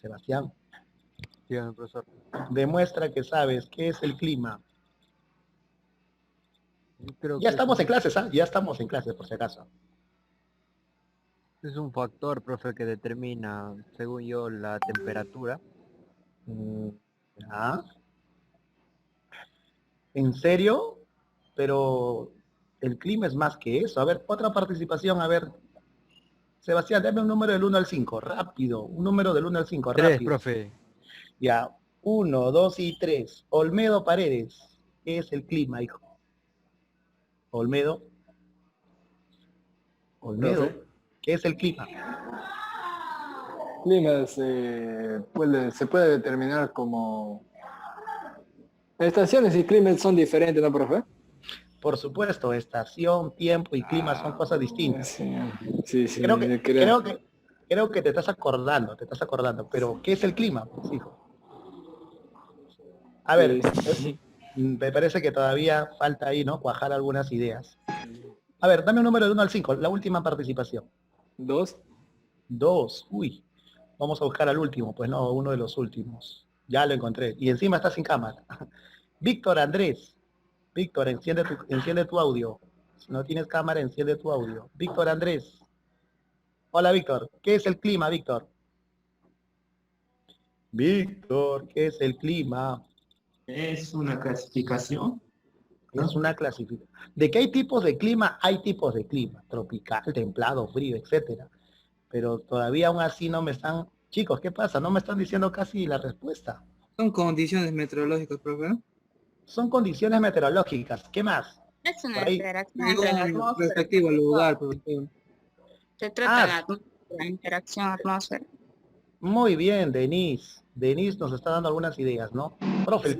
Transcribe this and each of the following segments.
Sebastián, Dígame, profesor. demuestra que sabes qué es el clima. Yo creo Ya que estamos en clases, ¿ah? Ya estamos en clases, por si acaso. es un factor, profe, que determina, según yo, la temperatura. Mm, ¿Ya? ¿En serio? Pero el clima es más que eso. A ver, otra participación. A ver, Sebastián, dame un número del 1 al 5, rápido. Un número del 1 al 5, Tres, rápido. profe. Ya, 1, 2 y 3. Olmedo Paredes, ¿qué es el clima, hijo? Olmedo, Profe. Olmedo, ¿qué es el clima? Clima se puede determinar como... Estaciones y climas son diferentes, ¿no, profe? Por supuesto, estación, tiempo y clima son cosas distintas. Sí, sí, sí, Creo que, yo creo. creo que te estás acordando, pero ¿qué es el clima, pues, hijo? A ver, Sí. me parece que todavía falta ahí, ¿no? Cuajar algunas ideas. A ver, dame un número del 1 al 5, la última participación. Dos. 2, uy, vamos a buscar al último, pues no, uno de los últimos. Ya lo encontré. Y encima está sin cámara. Víctor Andrés. Víctor, enciende tu audio. Si no tienes cámara, enciende tu audio. Víctor Andrés. Hola, Víctor. ¿Qué es el clima, Víctor? Víctor, ¿qué es el clima? Es una clasificación, Es ¿no? una clasificación. ¿De qué hay tipos de clima? Hay tipos de clima. Tropical, templado, frío, etcétera. Pero todavía aún así no me están... Chicos, ¿qué pasa? No me están diciendo casi la respuesta. Son condiciones meteorológicas, profe, ¿no? Son condiciones meteorológicas. ¿Qué más? Es una Por ahí. interacción entre la Según atmósfera. respectivo lugar, profe. Se trata de Ah, la interacción atmósfera. muy bien, Denise. Denise nos está dando algunas ideas, ¿no? Profe, el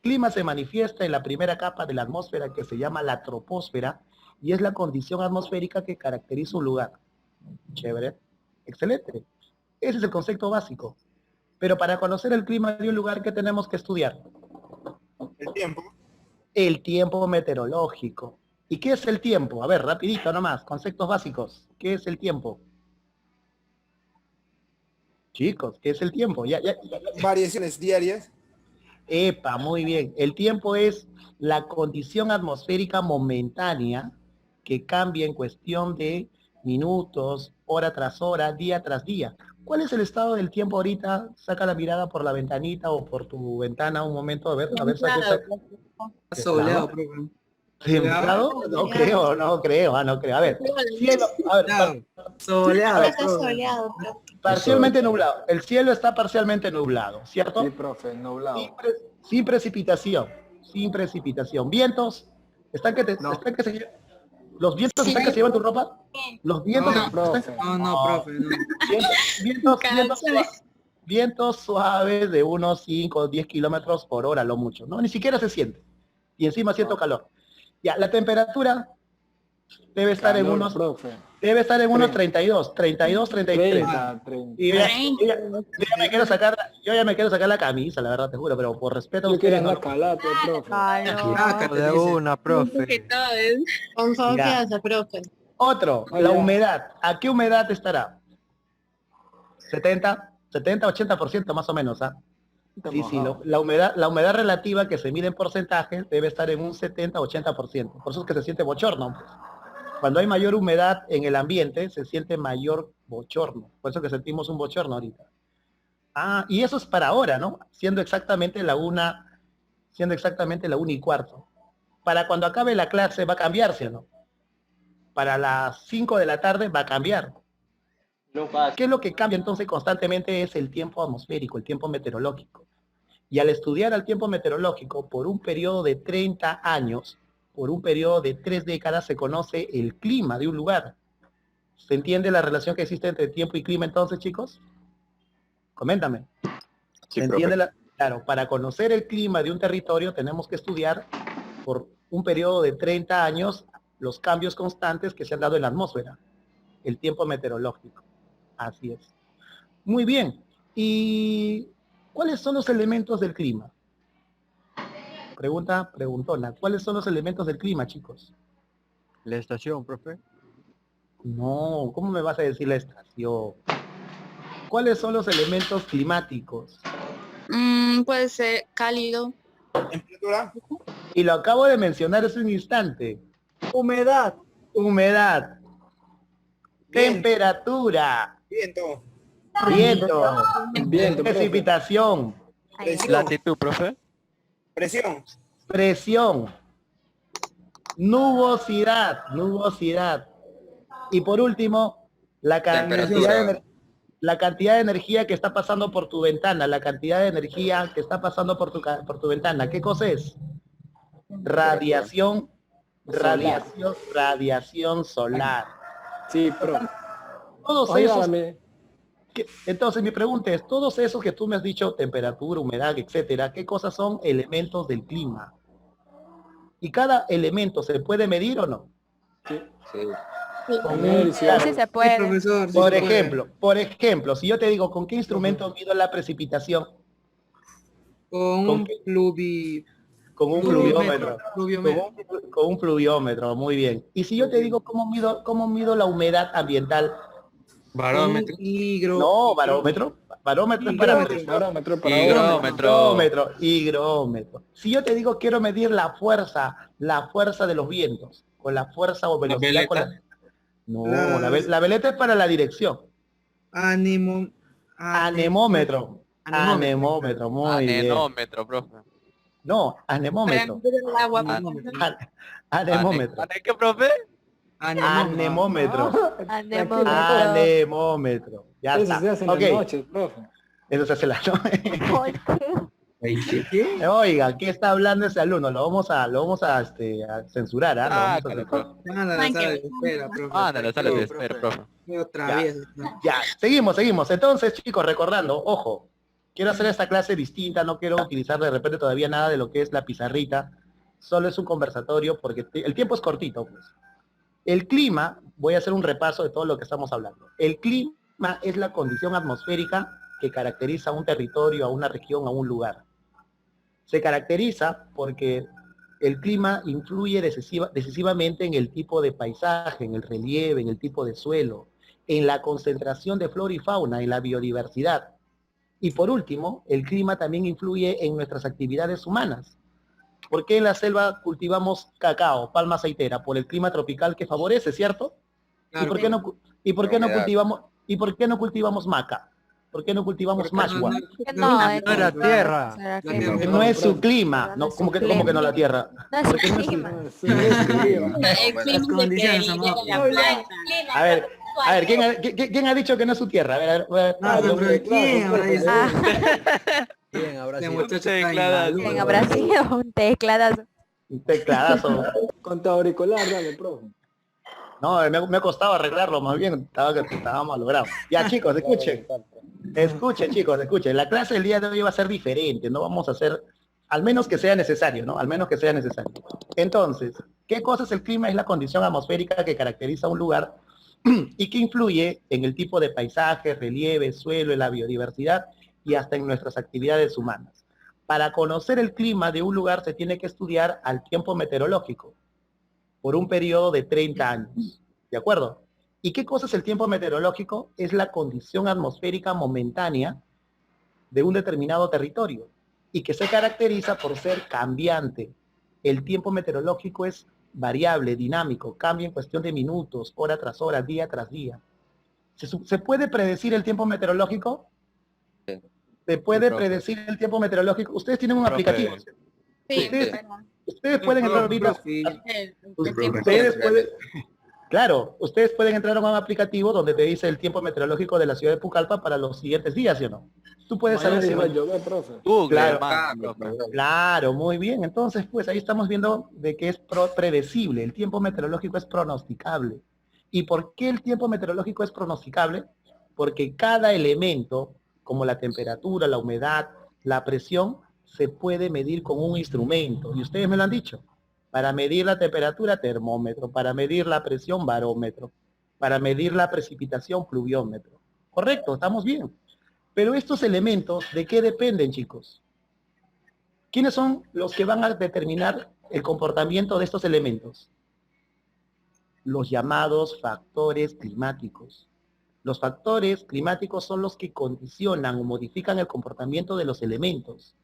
clima se manifiesta en la primera capa de la atmósfera que se llama la troposfera y es la condición atmosférica que caracteriza un lugar. Chévere. Excelente. Ese es el concepto básico. Pero para conocer el clima de un lugar, ¿qué tenemos que estudiar? El tiempo. El tiempo meteorológico. ¿Y qué es el tiempo? A ver, rapidito nomás, conceptos básicos. ¿Qué es el tiempo? Chicos, ¿qué es el tiempo? Ya. Variaciones diarias. Epa, muy bien. El tiempo es la condición atmosférica momentánea que cambia en cuestión de minutos, hora tras hora, día tras día. ¿Cuál es el estado del tiempo ahorita? Saca la mirada por la ventanita o por tu ventana un momento, a ver, saca. Está soleado, profe. ¿Templado? No creo, no creo, no creo. A ver, cielo, a ver, Soleado, a ver, profe. parcialmente nublado. El cielo está parcialmente nublado, ¿cierto? Sí, profe, nublado. Sin precipitación, sin precipitación. Vientos, No. los vientos están que se llevan tu ropa. Los vientos No, profe. No, profe, no. Vientos suaves de unos 5 o 10 kilómetros por hora, lo mucho, ¿no? Ni siquiera se siente. Y encima siento calor. Ya, la temperatura debe estar en Calor, unos, profe. debe estar en unos 32, 33. 30. Y yo ya me quiero sacar la camisa, la verdad, te juro, pero por respeto a Yo quiero ustedes no andar calate, profe. Sácate, De dice. una, profe. Con confianza, profe. Otro, Ah, la ya. humedad. ¿A qué humedad estará? 70, 80% más o menos, ¿ah? Está Sí, mojado. la humedad relativa que se mide en porcentajes debe estar en un 70-80%. Por eso es que se siente bochorno, pues. Cuando hay mayor humedad en el ambiente, se siente mayor bochorno. Por eso que sentimos un bochorno ahorita. Ah, y eso es para ahora, ¿no? Siendo exactamente la 1:15. Para cuando acabe la clase va a cambiarse, ¿no? Para las 5 de la tarde va a cambiar. ¿Qué es lo que cambia entonces constantemente? Es el tiempo atmosférico, el tiempo meteorológico. Y al estudiar el tiempo meteorológico por un periodo de 30 años, por un periodo de 3 décadas, se conoce el clima de un lugar. ¿Se entiende la relación que existe entre tiempo y clima entonces, chicos? Coméntame. Sí, ¿Se entiende Claro, para conocer el clima de un territorio tenemos que estudiar por un periodo de 30 años los cambios constantes que se han dado en la atmósfera, el tiempo meteorológico. Así es. Muy bien. ¿Y cuáles son los elementos del clima? Preguntona. ¿Cuáles son los elementos del clima, chicos? La estación, profe. No, ¿cómo me vas a decir la estación? ¿Cuáles son los elementos climáticos? Puede ser cálido. Temperatura. Y lo acabo de mencionar hace un instante. Humedad. Humedad. Temperatura. Viento. Viento. Viento, profe. Precipitación. Presión. Latitud, profe. Presión. Presión. Nubosidad. Nubosidad. Y por último, la cantidad la cantidad de energía que está pasando por tu ventana, la cantidad de energía que está pasando por tu ventana. ¿Qué cosa es? Radiación, radiación solar. Sí, profe. Todos esos, Óigame. entonces mi pregunta es, todos esos que tú me has dicho, temperatura, humedad, etcétera, ¿qué cosas son elementos del clima? ¿Y cada elemento se puede medir o no? Sí. Con Medición. Sí se Sí, puede. profesor. sí Por se puede. ejemplo, si yo te digo, ¿con qué instrumento mido la precipitación? Con ¿Con un qué? Con un pluviómetro. pluviómetro. Con un pluviómetro, muy bien. Y si yo te digo cómo mido la humedad ambiental, Barómetro. Higro. no, barómetro. Barómetro es parámetro. Barómetro para Higrómetro. Higrómetro. Si yo te digo quiero medir la fuerza de los vientos, con la fuerza o velocidad con la... No, la veleta es para la dirección. Anemómetro. Anemómetro, muy bien. Anemómetro, profe. No, Para anemómetro. medir el agua. Anemómetro. ¿Qué, profe? Anemómetro. Anemómetro. Anemómetro. Ya Eso está. se hace en Ok, las noches, profe. eso se hace la noche. ¿Qué? Oiga, ¿qué está hablando ese alumno? Lo vamos a censurar, ¿ah? Lo vamos a Sácalo, censurar. profe. Manda la sala de espera, profe. Ándale, sale de espera, profe. Otra vez. Ya, seguimos. Entonces, chicos, recordando, ojo, quiero hacer esta clase distinta, no quiero utilizar de repente todavía nada de lo que es la pizarrita, solo es un conversatorio porque el tiempo es cortito, pues. El clima, voy a hacer un repaso de todo lo que estamos hablando. El clima es la condición atmosférica que caracteriza a un territorio, a una región, a un lugar. Se caracteriza porque el clima influye decisivamente en el tipo de paisaje, en el relieve, en el tipo de suelo, en la concentración de flora y fauna, en la biodiversidad. Y por último, el clima también influye en nuestras actividades humanas. ¿Por qué en la selva cultivamos cacao, palma aceitera? Por el clima tropical que favorece, ¿cierto? Claro. ¿Y por qué no cultivamos maca? ¿Por qué no cultivamos mashua? No, No era tierra. ¿Será que La no? Que no es su clima. No, ¿cómo que no la tierra? No es Porque no es su- clima. Sí, escriba. El clima condiciones, que amor. llega la planta. A ver, ¿quién ha dicho que no es su tierra? A ver. Ah, pero ¿quién habrá dicho? Ah, Bien, habrá Este sido. muchacho está Teclado. inmaduro. en habrá sido un tecladazo. Un tecladazo. Con tu auricular, dale, profe. No, me ha costado arreglarlo, más bien estaba malogrado. Ya, chicos, escuchen. Escuchen, chicos, escuchen. La clase del día de hoy va a ser diferente. No vamos a hacer, al menos que sea necesario, ¿no? Al menos que sea necesario. Entonces, ¿qué cosa es el clima? Es la condición atmosférica que caracteriza un lugar y que influye en el tipo de paisaje, relieve, suelo, en la biodiversidad y hasta en nuestras actividades humanas. Para conocer el clima de un lugar se tiene que estudiar al tiempo meteorológico por un periodo de 30 años. ¿De acuerdo? ¿Y qué cosa es el tiempo meteorológico? Es la condición atmosférica momentánea de un determinado territorio y que se caracteriza por ser cambiante. El tiempo meteorológico es variable, dinámico, cambia en cuestión de minutos, hora tras hora, día tras día. ¿Se puede predecir el tiempo meteorológico? ¿Se puede predecir el tiempo meteorológico? Ustedes tienen un aplicativo. Sí, Ustedes- pero Ustedes pueden entrar ahorita. el tiempo. Ustedes pueden entrar a un aplicativo donde te dice el tiempo meteorológico de la ciudad de Pucallpa para los siguientes días, ¿sí o no? Tú puedes saber Mañana si iba a llover, profe. Google, Claro. hermano, profe. Claro, muy bien. Entonces, pues ahí estamos viendo de que es predecible. El tiempo meteorológico es pronosticable. ¿Y por qué el tiempo meteorológico es pronosticable? Porque cada elemento, como la temperatura, la humedad, la presión, se puede medir con un instrumento. Y ustedes me lo han dicho. Para medir la temperatura, termómetro. Para medir la presión, barómetro. Para medir la precipitación, pluviómetro. Correcto, estamos bien. Pero estos elementos, ¿de qué dependen, chicos? ¿Quiénes son los que van a determinar el comportamiento de estos elementos? Los llamados factores climáticos. Los factores climáticos son los que condicionan o modifican el comportamiento de los elementos.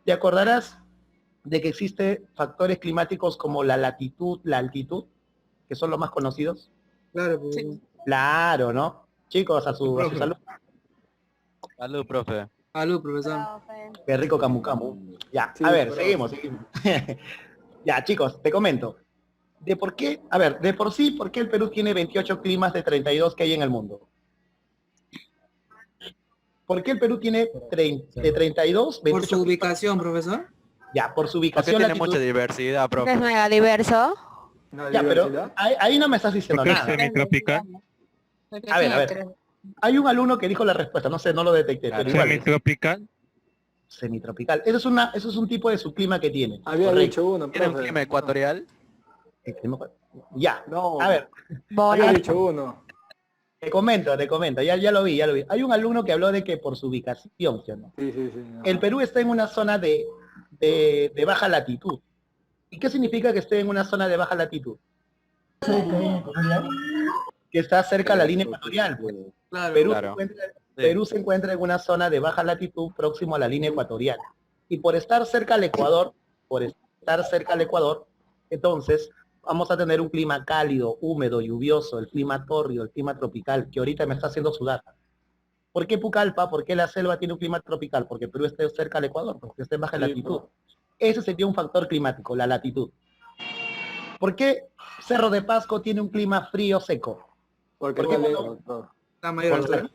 ¿Te acordarás de que existen factores climáticos como la latitud, la altitud, que son los más conocidos? Claro, pues. Sí. Claro, ¿no? Chicos, a su salud. Salud, profe. Salud, profesor. Qué rico camu camu. Ya, Sí, a ver, pero- seguimos. Ya, chicos, te comento. De por qué, a ver, de por sí, ¿por qué el Perú tiene 28 climas de 32 que hay en el mundo? ¿Por qué el Perú tiene de 32, Por 28 su climas? ubicación, profesor. Ya, por su Porque ubicación, tiene latitud. mucha diversidad, Es profe. mega diverso. ¿No hay Ya, pero diversidad? ahí no me estás diciendo Porque es nada. semitropical. A ver. Hay un alumno que dijo la respuesta, no sé, no lo detecté, Claro. pero igual. Semitropical. Semitropical. Eso es un tipo de subclima que tiene. Había Correcto. dicho uno, Tiene un profe. clima ecuatorial. Ya, No, a ver, había Bola. dicho uno. te comento, ya lo vi. Hay un alumno que habló de que por su ubicación, ¿sí o no? Sí, sí, sí. ajá. El Perú está en una zona de baja latitud. ¿Y qué significa que esté en una zona de baja latitud? Que está cerca a la línea ecuatorial. Pues. Claro. Perú, Claro. Perú se encuentra en una zona de baja latitud próximo a la línea ecuatorial. Y por estar cerca al Ecuador, entonces vamos a tener un clima cálido, húmedo, lluvioso, el clima tórrido, el clima tropical, que ahorita me está haciendo sudar. ¿Por qué Pucallpa? ¿Por qué la selva tiene un clima tropical? Porque Perú está cerca al Ecuador, porque está en baja Sí, latitud. Ese sería un factor climático, la latitud. ¿Por qué Cerro de Pasco tiene un clima frío seco? Porque ¿Por qué está no? lejos, profe. Está mayor Por la altura.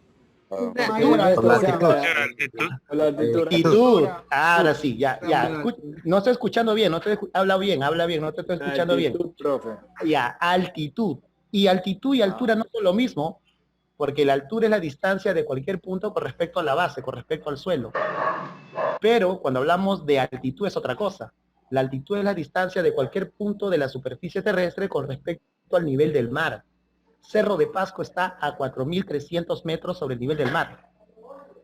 Por la altitud. altitud. Ahora sí, ya. Claro. No estoy escuchando bien, habla bien, no te estoy escuchando bien. Altitud, profe. Ya, altitud. Y altitud y altura no son lo mismo, porque la altura es la distancia de cualquier punto con respecto a la base, con respecto al suelo. Pero cuando hablamos de altitud es otra cosa. La altitud es la distancia de cualquier punto de la superficie terrestre con respecto al nivel del mar. Cerro de Pasco está a 4.300 metros sobre el nivel del mar.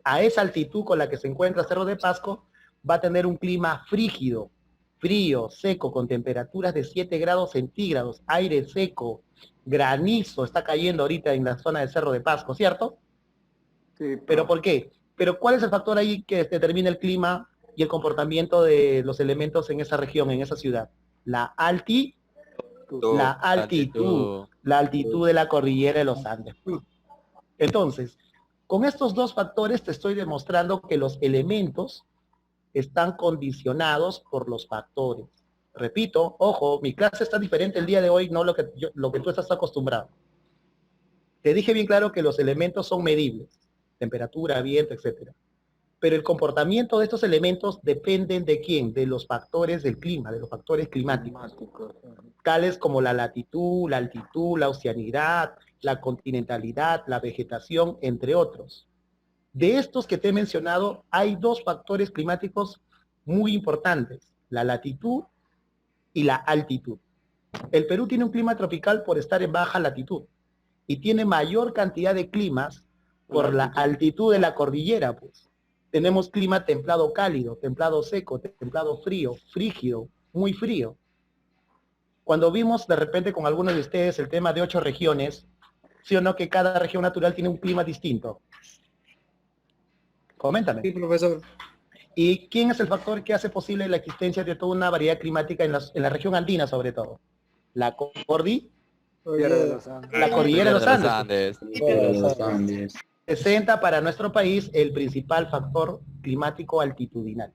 A esa altitud con la que se encuentra Cerro de Pasco va a tener un clima frígido, frío, seco, con temperaturas de 7 grados centígrados, aire seco, granizo está cayendo ahorita en la zona de Cerro de Pasco, ¿cierto? Sí, ¿Pero por qué? ¿Pero cuál es el factor ahí que determina el clima y el comportamiento de los elementos en esa región, en esa ciudad? La altitud. La altitud de la cordillera de los Andes. Entonces, con estos dos factores te estoy demostrando que los elementos están condicionados por los factores. Repito, ojo, mi clase está diferente el día de hoy, no lo que tú estás acostumbrado. Te dije bien claro que los elementos son medibles, temperatura, viento, etcétera. Pero el comportamiento de estos elementos dependen de quién, de los factores del clima, de los factores climáticos, tales como la latitud, la altitud, la oceanidad, la continentalidad, la vegetación, entre otros. De estos que te he mencionado, hay dos factores climáticos muy importantes, la latitud y la altitud. El Perú tiene un clima tropical por estar en baja latitud y tiene mayor cantidad de climas por la altitud de la cordillera, pues. Tenemos clima templado cálido, templado seco, templado frío, frígido, muy frío. Cuando vimos de repente con algunos de ustedes el tema de 8 regiones, ¿sí o no que cada región natural tiene un clima distinto? Coméntame. Sí, profesor. ¿Y quién es el factor que hace posible la existencia de toda una variedad climática en la región andina sobre todo? La Cordillera de los Andes. la cordillera de los Andes. Los Andes. Presenta para nuestro país el principal factor climático altitudinal.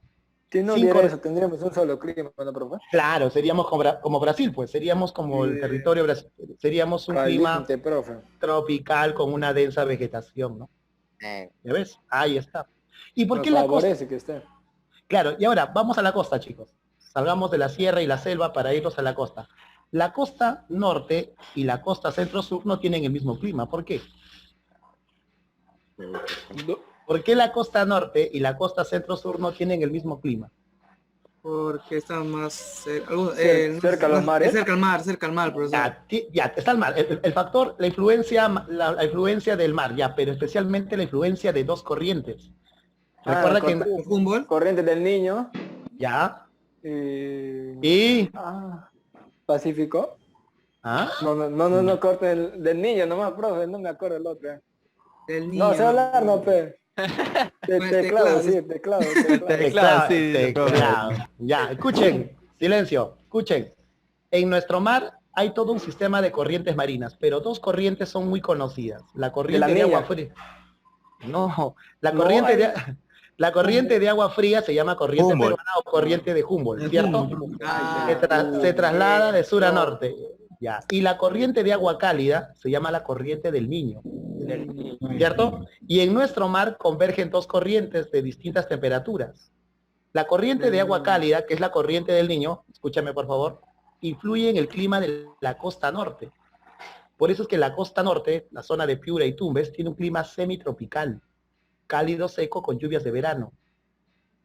Si no Cinco- hubiera eso, tendríamos un solo clima, ¿no, profe? Claro, seríamos como Brasil, pues seríamos como el Sí. territorio brasileño, seríamos un clima Caliente, profe. tropical con una densa vegetación, ¿no? ¿Ya ves? Ahí está. ¿Y por Nos qué la costa? favorece que esté. Claro, y ahora vamos a la costa, chicos. Salgamos de la sierra y la selva para irnos a la costa. La costa norte y la costa centro-sur no tienen el mismo clima. ¿Por qué? ¿Por qué la costa norte y la costa centro-sur no tienen el mismo clima? Porque está más Cerca a los mares. cerca al mar, profesor. Ya, está el mar. El factor, la influencia del mar, ya, pero especialmente la influencia de dos corrientes. Recuerda que... Humboldt. Corriente del Niño. Ya. Y... Y... Pacífico. ¿Ah? No, corte del Niño nomás, profe, no me acuerdo el otro. Del niño. No, sé hablar, no, pe. Pues Teclado, teclado. sí, teclado. Teclado, sí, Teclado. Ya, escuchen, silencio, escuchen. En nuestro mar hay todo un sistema de corrientes marinas, pero dos corrientes son muy conocidas. La corriente de agua Milla. fría. No, la No corriente hay- de la corriente de agua fría se llama corriente Humboldt. peruana o corriente de Humboldt, De ¿cierto? Humboldt. Se traslada de sur a norte. Ya. Y la corriente de agua cálida se llama la corriente del Niño, ¿cierto? Y en nuestro mar convergen dos corrientes de distintas temperaturas. La corriente de agua cálida, que es la corriente del Niño, escúchame por favor, influye en el clima de la costa norte. Por eso es que la costa norte, la zona de Piura y Tumbes, tiene un clima semitropical, cálido seco con lluvias de verano.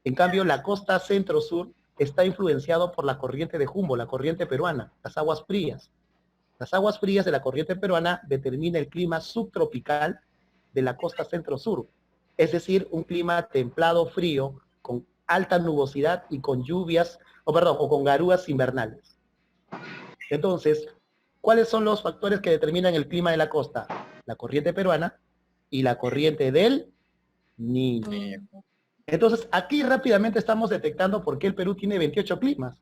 En cambio, la costa centro-sur está influenciado por la corriente de Humboldt, la corriente peruana, las aguas frías. Las aguas frías de la corriente peruana determina el clima subtropical de la costa centro-sur, es decir, un clima templado frío, con alta nubosidad y con lluvias, o con garúas invernales. Entonces, ¿cuáles son los factores que determinan el clima de la costa? La corriente peruana y la corriente del Niño. Entonces, aquí rápidamente estamos detectando por qué el Perú tiene 28 climas.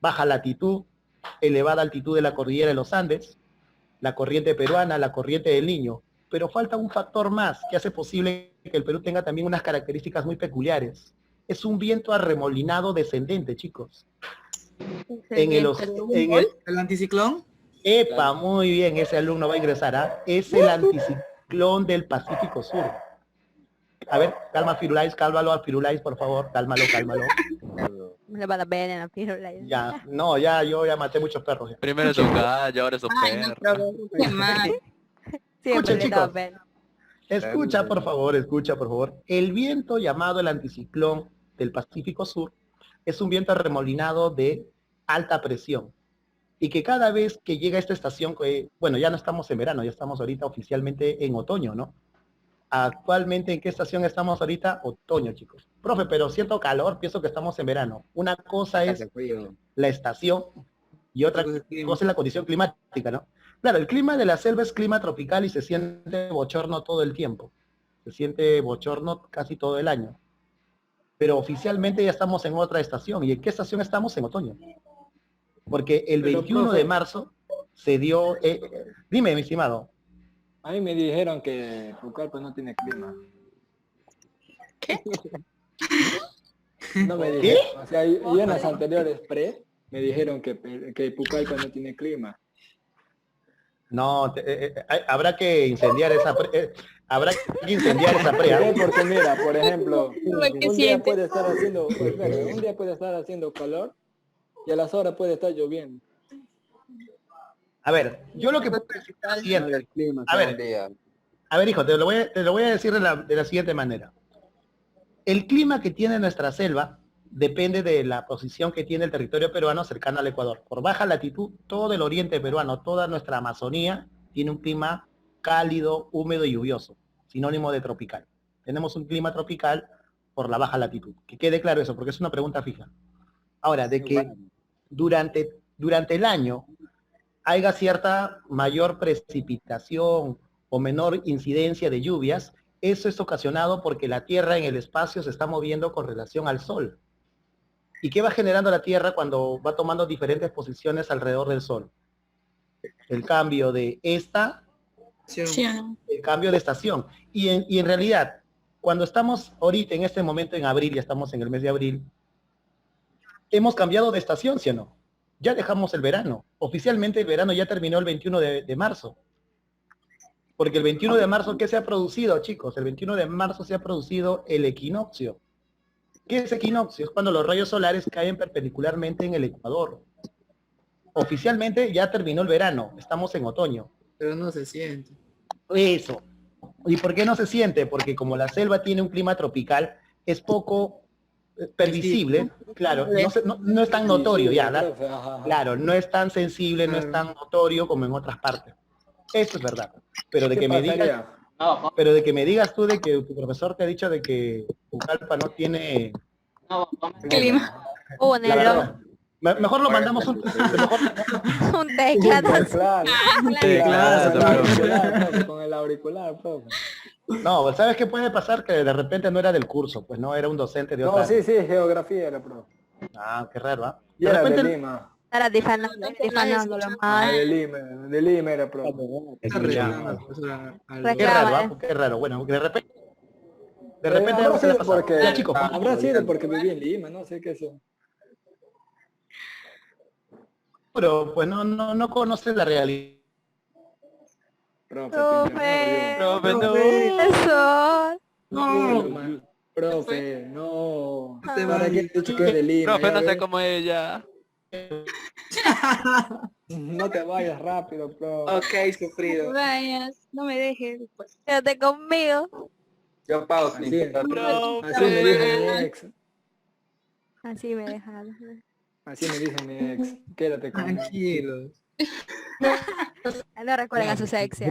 Baja latitud, elevada altitud de la cordillera de los Andes, la corriente peruana, la corriente del Niño. Pero falta un factor más que hace posible que el Perú tenga también unas características muy peculiares. Es un viento arremolinado descendente, chicos. ¿El anticiclón? Epa, muy bien, ese alumno va a ingresar, ¿ah? Es el anticiclón del Pacífico Sur. A ver, calma Firulais, cálmalo a Firulais, por favor, cálmalo. Le va a dar bene a Firulais. Ya, no, yo ya maté muchos perros. Ya. Primero es un gallo, ahora es un Ay, no, perro. pero qué mal. Siempre Escuchen, le da chicos. bene. Escucha, por favor. El viento llamado el anticiclón del Pacífico Sur es un viento arremolinado de alta presión. Y que cada vez que llega a esta estación, bueno, ya no estamos en verano, ya estamos ahorita oficialmente en otoño, ¿no? Actualmente, ¿en qué estación estamos ahorita? Otoño, chicos. Profe, pero siento calor, pienso que estamos en verano. Una cosa es la estación y otra cosa es la condición climática, ¿no? Claro, el clima de la selva es clima tropical y se siente bochorno todo el tiempo. Se siente bochorno casi todo el año. Pero oficialmente ya estamos en otra estación. ¿Y en qué estación estamos? En otoño. Porque el 21 de marzo se dio... dime, mi estimado. A mí me dijeron que Pucallpa no tiene clima. ¿Qué? No me dijeron. O sea, yo en las anteriores me dijeron que Pucallpa no tiene clima. No, habrá que incendiar esa habrá que incendiar esa pre. Porque mira, por ejemplo, que un día siente. puede estar haciendo, un día puede estar haciendo calor y a las horas puede estar lloviendo. A ver, yo lo que puedo decir es lo siguiente. A ver, hijo, te lo voy a decir de la siguiente manera. El clima que tiene nuestra selva depende de la posición que tiene el territorio peruano cercano al Ecuador. Por baja latitud, todo el oriente peruano, toda nuestra Amazonía, tiene un clima cálido, húmedo y lluvioso, sinónimo de tropical. Tenemos un clima tropical por la baja latitud. Que quede claro eso, porque es una pregunta fija. Ahora, de que durante el año haya cierta mayor precipitación o menor incidencia de lluvias, eso es ocasionado porque la Tierra en el espacio se está moviendo con relación al Sol. ¿Y qué va generando la Tierra cuando va tomando diferentes posiciones alrededor del Sol? El cambio de el cambio de estación. Y en realidad, cuando estamos ahorita en este momento en abril, ya estamos en el mes de abril, hemos cambiado de estación, ¿sí o no? Ya dejamos el verano. Oficialmente el verano ya terminó el 21 de marzo. Porque el 21 de marzo, ¿qué se ha producido, chicos? El 21 de marzo se ha producido el equinoccio. ¿Qué es equinoccio? Es cuando los rayos solares caen perpendicularmente en el Ecuador. Oficialmente ya terminó el verano, estamos en otoño. Pero no se siente. Eso. ¿Y por qué no se siente? Porque como la selva tiene un clima tropical, es poco pervisible, claro, no es tan notorio ya, claro, no es tan sensible, no es tan notorio como en otras partes. Eso es verdad. Pero de que me digas tú de que tu profesor te ha dicho de que Pucallpa no tiene Clima. la verdad, Mejor lo mandamos un... mejor- Un teclado. Claro. Teclado, Profe, con el auricular, profe. No, ¿sabes qué puede pasar? Que de repente no era del curso, pues no, era un docente de otra... No, sí, geografía era, profe. Ah, qué raro, ¿ah? Y De era de repente... Lima. Ahora difamándolo Ah, mal. de Lima era, profe. Está reclamando, profesora, algo. Qué raro, Reclama, ¿ah? Qué raro. Bueno, de repente... De repente Habrá algo se le ha sido pasado. porque, Ya, chicos, habrá sido porque viví en Lima, no sé qué sé. pero pues no conoces la realidad. Profe, Profe. Profe, no. Profesor. No, profe, no. No te ¿Para qué vayas. te dicho que es de Lima? Profe, ya no sé ves? cómo ella. No te vayas rápido, profe. Ok, sufrido. Vayas, no me dejes. Quédate conmigo. Yo pago. Así, Profe. así me dijo mi ex. Así me dejaron. Así me dijo mi ex. Quédate conmigo. Tranquilos. No recuerden a su sexia.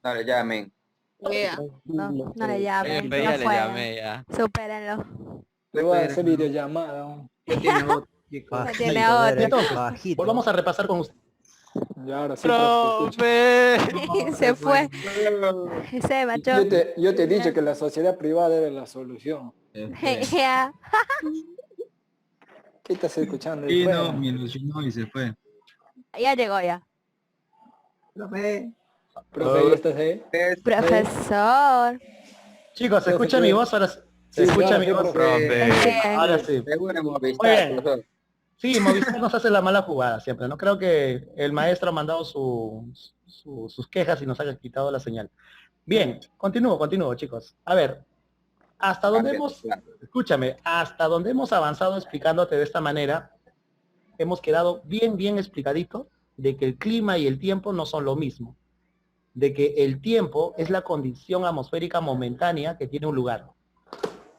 No le llamen. Vea. No le llamen. Ya No le pueden. llamé ya. Supérenlo. Le voy a hacer videollamada. ¿no? Ya tiene otro, chicos. Ya tiene otro. Entonces, volvamos a repasar con usted. Y ahora sí, profe, te escucho. Profe. Se fue. Se machó. Yo te he dicho que la sociedad privada era la solución. Ya. ¿Qué estás escuchando? Sí, Fuera. no, me ilusionó y se fue. Ya llegó ya. Profe, Profe, ¿ya estás ahí? Profesor. Chicos, ¿se escucha mi voz? Ahora se Sí, escucha claro, mi sí, voz. Profe. Ahora sí. Seguro Muy Movistar, bien. profesor. Sí, Movistar nos hace la mala jugada siempre, ¿no? Creo que el maestro ha mandado sus quejas y nos ha quitado la señal. Bien, continúo, chicos. A ver, hasta donde escúchame, hasta donde hemos avanzado explicándote de esta manera, hemos quedado bien explicadito de que el clima y el tiempo no son lo mismo. De que el tiempo es la condición atmosférica momentánea que tiene un lugar.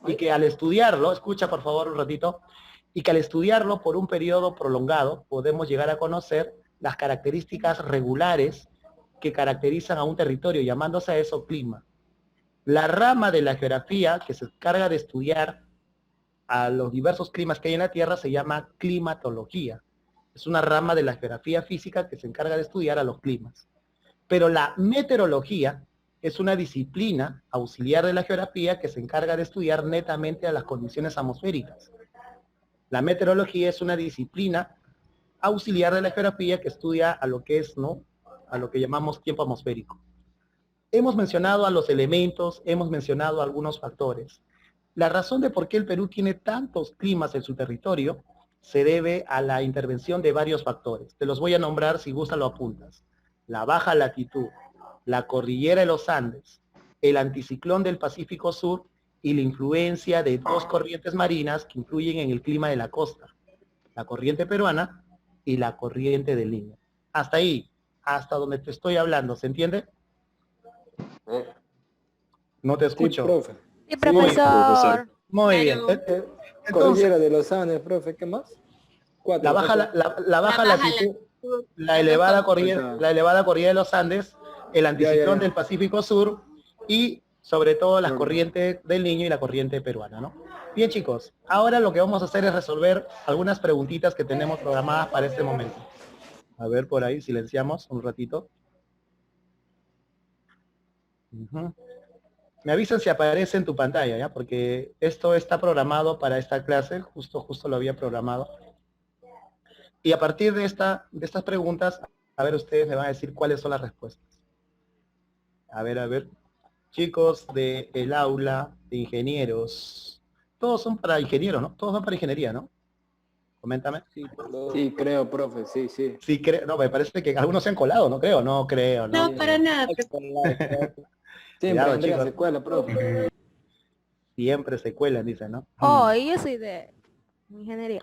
Y que al estudiarlo, escucha por favor un ratito, y que al estudiarlo por un periodo prolongado podemos llegar a conocer las características regulares que caracterizan a un territorio, llamándose a eso clima. La rama de la geografía que se encarga de estudiar a los diversos climas que hay en la Tierra se llama climatología. Es una rama de la geografía física que se encarga de estudiar a los climas. Pero la meteorología es una disciplina auxiliar de la geografía que se encarga de estudiar netamente a las condiciones atmosféricas. La meteorología es una disciplina auxiliar de la geografía que estudia a lo que es, ¿no? A lo que llamamos tiempo atmosférico. Hemos mencionado a los elementos, hemos mencionado algunos factores. La razón de por qué el Perú tiene tantos climas en su territorio se debe a la intervención de varios factores. Te los voy a nombrar, si gusta lo apuntas. La baja latitud, la cordillera de los Andes, el anticiclón del Pacífico Sur y la influencia de dos corrientes marinas que influyen en el clima de la costa, la corriente peruana y la corriente del Niño. Hasta ahí, hasta donde te estoy hablando, ¿se entiende? No te Sí, escucho. profe. Sí, profesor. Muy bien. Cordillera de los Andes, profe, ¿qué más? Cuatro, La baja, profe. la baja latitud, la elevada cordillera de los Andes, el anticiclón del Pacífico Sur y sobre todo las corrientes del Niño y la corriente peruana, ¿no? Bien, chicos, ahora lo que vamos a hacer es resolver algunas preguntitas que tenemos programadas para este momento. A ver, por ahí, silenciamos un ratito. Me avisan si aparece en tu pantalla, ¿ya? Porque esto está programado para esta clase, justo lo había programado. Y a partir de estas preguntas, a ver, ustedes me van a decir cuáles son las respuestas. A ver. Chicos del aula de ingenieros. Todos son para ingenieros, ¿no? Todos van para ingeniería, ¿no? Coméntame. Sí, creo, profe, sí. Sí, creo. No, me parece que algunos se han colado, no creo. No, para nada. Siempre Cuidado, Andrea chicos. se cuela, profe. Siempre se cuelan, dicen, ¿no? Oh, y yo soy de ingeniería.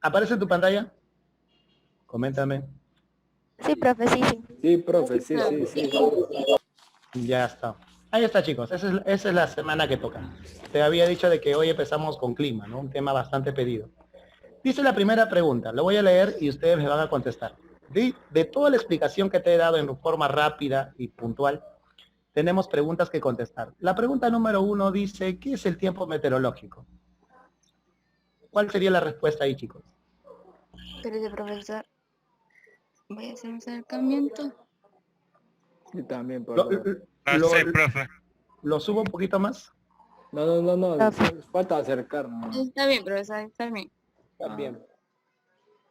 ¿Aparece en tu pantalla? Coméntame. Sí, profe, sí. Sí, profe, sí. Ya está. Ahí está, chicos. Esa es la semana que toca. Te había dicho de que hoy empezamos con clima, ¿no? Un tema bastante pedido. Dice la primera pregunta. Lo voy a leer y ustedes me van a contestar. De toda la explicación que te he dado en forma rápida y puntual, tenemos preguntas que contestar. La pregunta número 1 dice, ¿qué es el tiempo meteorológico? ¿Cuál sería la respuesta ahí, chicos? Espérate, profesor. Voy a hacer un acercamiento. Sí, también, por Lo, favor. lo- profe. lo subo un poquito más. No, Profe. falta acercarnos. Está bien, profesor, está bien. También.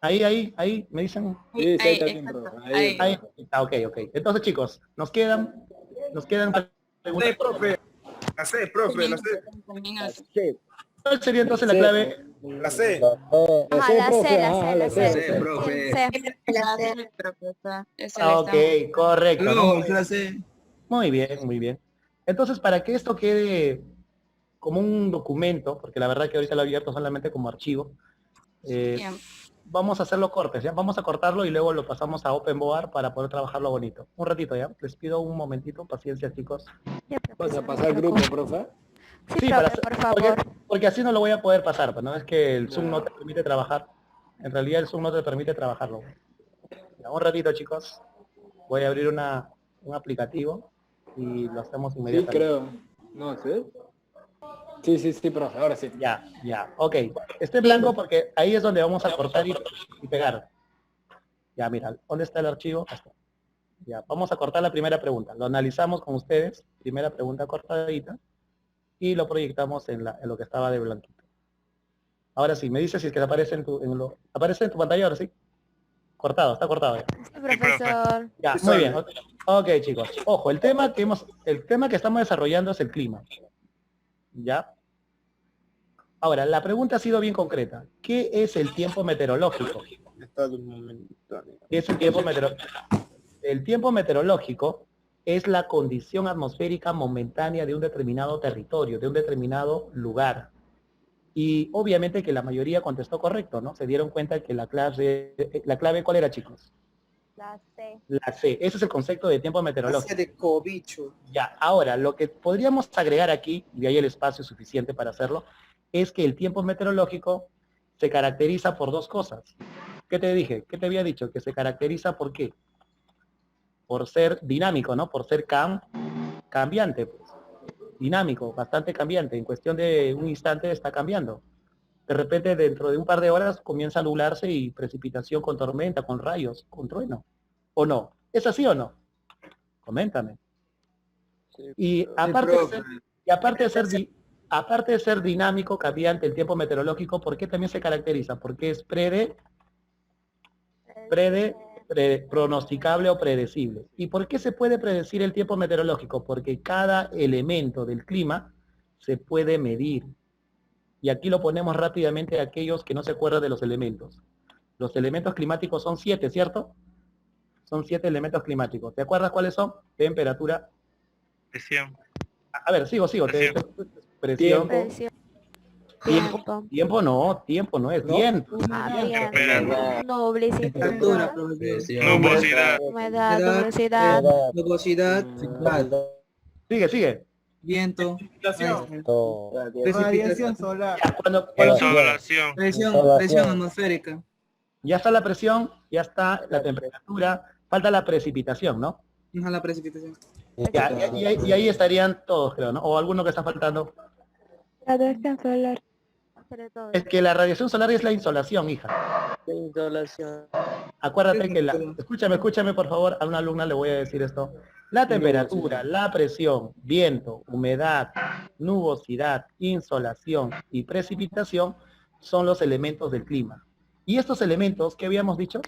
Ahí, me dicen. Sí, ahí está bien, exacto, profe. ahí. Ahí está, ok. Entonces, chicos, nos quedan preguntas. Profe. La C, profe, la C. ¿Cuál sería entonces la Sí. clave? La C. Ajá, la profe, C, la ajá, C, la C. C, profe. C. La C, profesor. Esa Ah, la ok, estamos- correcto. ¿no? la C. Muy bien. Entonces, para que esto quede como un documento, porque la verdad que ahorita lo he abierto solamente como archivo, Bien. vamos a hacerlo cortes, ¿ya? Vamos a cortarlo y luego lo pasamos a OpenBoard para poder trabajarlo bonito. Un ratito, ¿ya? Les pido un momentito, paciencia, chicos. Ya, ¿Vas profesor, a no pasar se el grupo, preocupe. profe? Sí, Sí, profe, para- por favor. Porque así no lo voy a poder pasar, pues, ¿no? Es que el Zoom no te permite trabajar. En realidad el Zoom no te permite trabajarlo. Ya, un ratito, chicos. Voy a abrir un aplicativo y lo hacemos Sí, inmediatamente. creo. No sé. Sí, profe, ahora sí. Ya. Ok. Esté blanco porque ahí es donde vamos a cortar y pegar. Ya, mira, ¿dónde está el archivo? Acá está. Ya, vamos a cortar la primera pregunta. Lo analizamos con ustedes. Primera pregunta cortadita. Y lo proyectamos en lo que estaba de blanquito. Ahora sí, me dice si es que aparece aparece en tu pantalla ahora sí. Cortado, está cortado ya. Sí, profesor. Ya, muy bien. Ok, chicos. Ojo, el tema que estamos desarrollando es el clima. ¿Ya? Ahora, la pregunta ha sido bien concreta. ¿Qué es el tiempo meteorológico? Estado momentáneo. ¿Qué es el tiempo meteorológico? El tiempo meteorológico es la condición atmosférica momentánea de un determinado territorio, de un determinado lugar. Y obviamente que la mayoría contestó correcto, ¿no? Se dieron cuenta que la clave, ¿cuál era, chicos? La C. La C. Ese es el concepto de tiempo meteorológico. de cobicho. Ya, ahora, lo que podríamos agregar aquí, y hay el espacio suficiente para hacerlo, es que el tiempo meteorológico se caracteriza por dos cosas. ¿Qué te dije? ¿Qué te había dicho? Que se caracteriza por qué. Por ser dinámico, ¿no? Por ser cambiante, pues. Dinámico, bastante cambiante. En cuestión de un instante está cambiando. De repente, dentro de un par de horas, comienza a nublarse y precipitación con tormenta, con rayos, con trueno. ¿O no? ¿Es así o no? Coméntame. Y aparte de ser dinámico, cambiante el tiempo meteorológico, ¿por qué también se caracteriza? Porque es pronosticable o predecible. ¿Y por qué se puede predecir el tiempo meteorológico? Porque cada elemento del clima se puede medir. Y aquí lo ponemos rápidamente a aquellos que no se acuerdan de los elementos. Los elementos climáticos son 7, ¿cierto? Son 7 elementos climáticos. ¿Te acuerdas cuáles son? Temperatura. Presión. A ver, sigo. Presión. Presión. Tiempo. Tiempo no es. ¿No? Viento. Espera. Nublicitud. Nubosidad. Humedad, nubosidad. Nubosidad. Sigue. Viento. Radiación solar. Ya, cuando Insolación. Presión atmosférica. ya está la presión, ya está la temperatura, falta la precipitación, ¿no? No la precipitación. Ya, y ahí estarían todos, creo, ¿no? O alguno que está faltando. Radiación solar. Sobre todo. Es que la radiación solar es la insolación, hija. Insolación. Acuérdate que escúchame por favor, a una alumna le voy a decir esto. La temperatura, la presión, viento, humedad, nubosidad, insolación y precipitación son los elementos del clima. Y estos elementos, ¿qué habíamos dicho?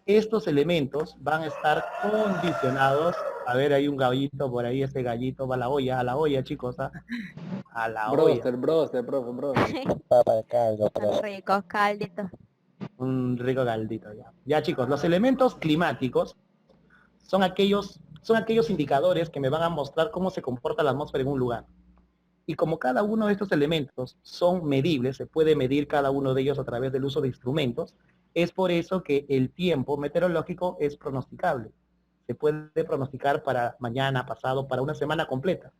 Estos elementos van a estar condicionados. A ver, hay un gallito por ahí, ese gallito va a la olla, chicos, ¿ah? A la olla. Broster, profe. Tan ricos, calditos. Un rico caldito ya. Ya, chicos, los elementos climáticos son aquellos indicadores que me van a mostrar cómo se comporta la atmósfera en un lugar. Y como cada uno de estos elementos son medibles, se puede medir cada uno de ellos a través del uso de instrumentos, es por eso que el tiempo meteorológico es pronosticable. Se puede pronosticar para mañana, pasado, para una semana completa.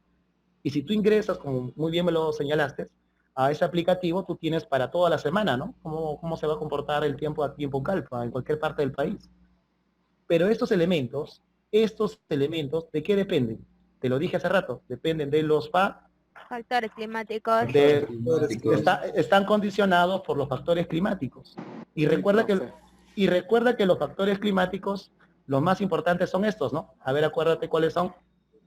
Y si tú ingresas, como muy bien me lo señalaste, a ese aplicativo, tú tienes para toda la semana, ¿no? Cómo se va a comportar el tiempo a tiempo calpa en cualquier parte del país. Pero estos elementos, ¿de qué dependen? Te lo dije hace rato, dependen de los Factores climáticos. Están condicionados por los factores climáticos. Y recuerda que los factores climáticos, los más importantes son estos, ¿no? A ver, acuérdate cuáles son.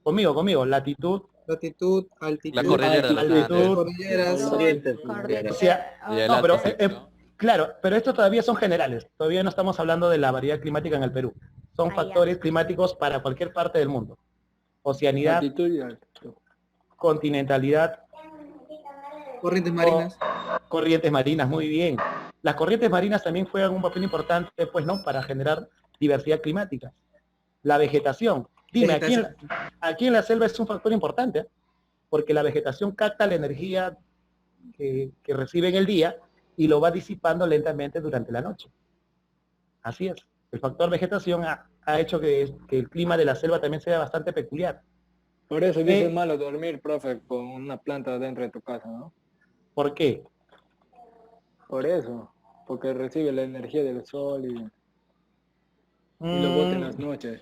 Conmigo, latitud, altitud, La cordillera de los altitud, cordilleras, o sea, Y el no, pero Atlántico. claro, pero estos todavía son generales. Todavía no estamos hablando de la variedad climática en el Perú. Son Ya. factores climáticos para cualquier parte del mundo. Oceanidad, Altitud y altitud. continentalidad, corrientes marinas. corrientes marinas, muy bien. Las corrientes marinas también juegan un papel importante, pues, ¿no? Para generar diversidad climática. La vegetación. Dime, aquí en la selva es un factor importante, ¿eh? Porque la vegetación capta la energía que recibe en el día y lo va disipando lentamente durante la noche. Así es. El factor vegetación ha hecho que el clima de la selva también sea bastante peculiar. Por eso dice malo dormir, profe, con una planta dentro de tu casa, ¿no? ¿Por qué? Por eso, porque recibe la energía del sol y lo bota en las noches.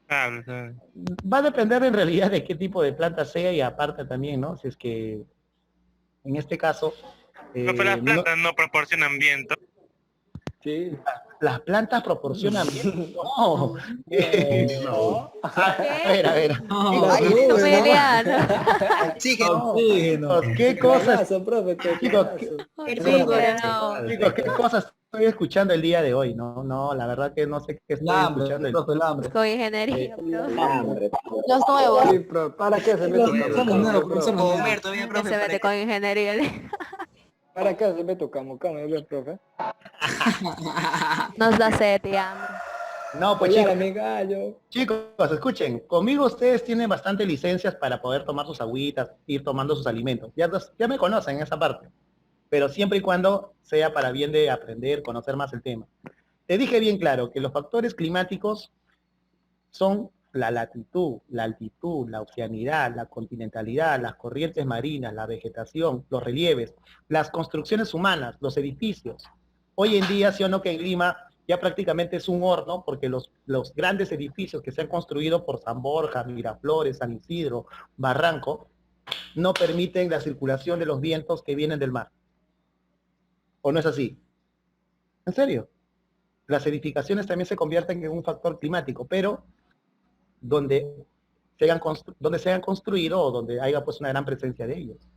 Va a depender en realidad de qué tipo de planta sea y aparte también, ¿no? Si es que en este caso... Pero las plantas no proporcionan viento. Sí. Las plantas proporcionan bien. No. No. A ver. Chicos, ¿qué cosas? Chicos, ¿qué cosas estoy escuchando el día de hoy? No, la verdad que no sé qué estoy escuchando. Con ingeniería. Los nuevos. Sí, ¿para qué se mete Somos nuevos, profesor. Comer todavía, profe. Se mete con ingeniería. ¿Para qué se mete camu, profe? Nos da sed y hambre. No, pues Oye, chicos, mi gallo. chicos, escuchen, conmigo ustedes tienen bastante licencias para poder tomar sus agüitas, ir tomando sus alimentos. Ya me conocen en esa parte, pero siempre y cuando sea para bien de aprender, conocer más el tema. Te dije bien claro que los factores climáticos son la latitud, la altitud, la oceanidad, la continentalidad, las corrientes marinas, la vegetación, los relieves, las construcciones humanas, los edificios. Hoy en día, sí o no, que en Lima ya prácticamente es un horno, porque los grandes edificios que se han construido por San Borja, Miraflores, San Isidro, Barranco, no permiten la circulación de los vientos que vienen del mar. ¿O no es así? ¿En serio? Las edificaciones también se convierten en un factor climático, pero donde se hayan construido o donde haya pues una gran presencia de ellos.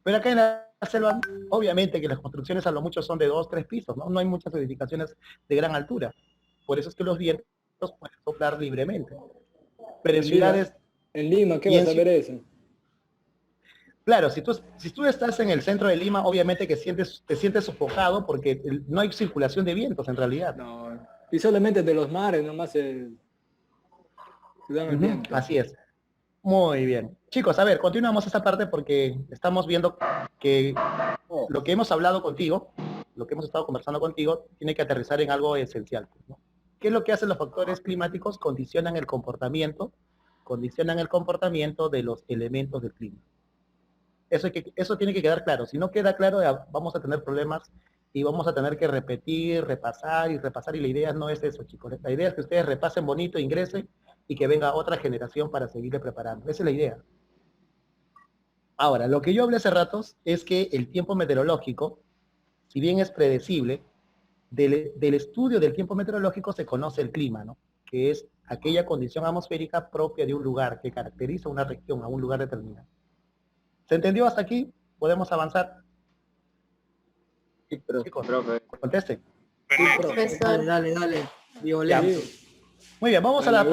Pero acá en la selva, obviamente que las construcciones a lo mucho son de 2, 3 pisos, ¿no? No hay muchas edificaciones de gran altura. Por eso es que los vientos pueden soplar libremente. Pero en ciudades... En Lima, ¿qué vas a ver eso? Claro, si tú estás en el centro de Lima, obviamente que te sientes sofocado porque no hay circulación de vientos en realidad. No, y solamente de los mares nomás se dan el viento. Así es. Muy bien. Chicos, a ver, continuamos esta parte porque estamos viendo que lo que hemos hablado contigo, lo que hemos estado conversando contigo, tiene que aterrizar en algo esencial, ¿no? ¿Qué es lo que hacen los factores climáticos? Condicionan el comportamiento de los elementos del clima. Eso tiene que quedar claro. Si no queda claro, vamos a tener problemas y vamos a tener que repetir, repasar, y la idea no es eso, chicos. La idea es que ustedes repasen bonito, ingresen y que venga otra generación para seguirle preparando. Esa es la idea. Ahora, lo que yo hablé hace ratos es que el tiempo meteorológico, si bien es predecible, del estudio del tiempo meteorológico se conoce el clima, ¿no? Que es aquella condición atmosférica propia de un lugar que caracteriza una región, a un lugar determinado. ¿Se entendió hasta aquí? ¿Podemos avanzar? Sí, pero, Chicos, profe. contesten. Dale. Ya. Muy bien, vamos a la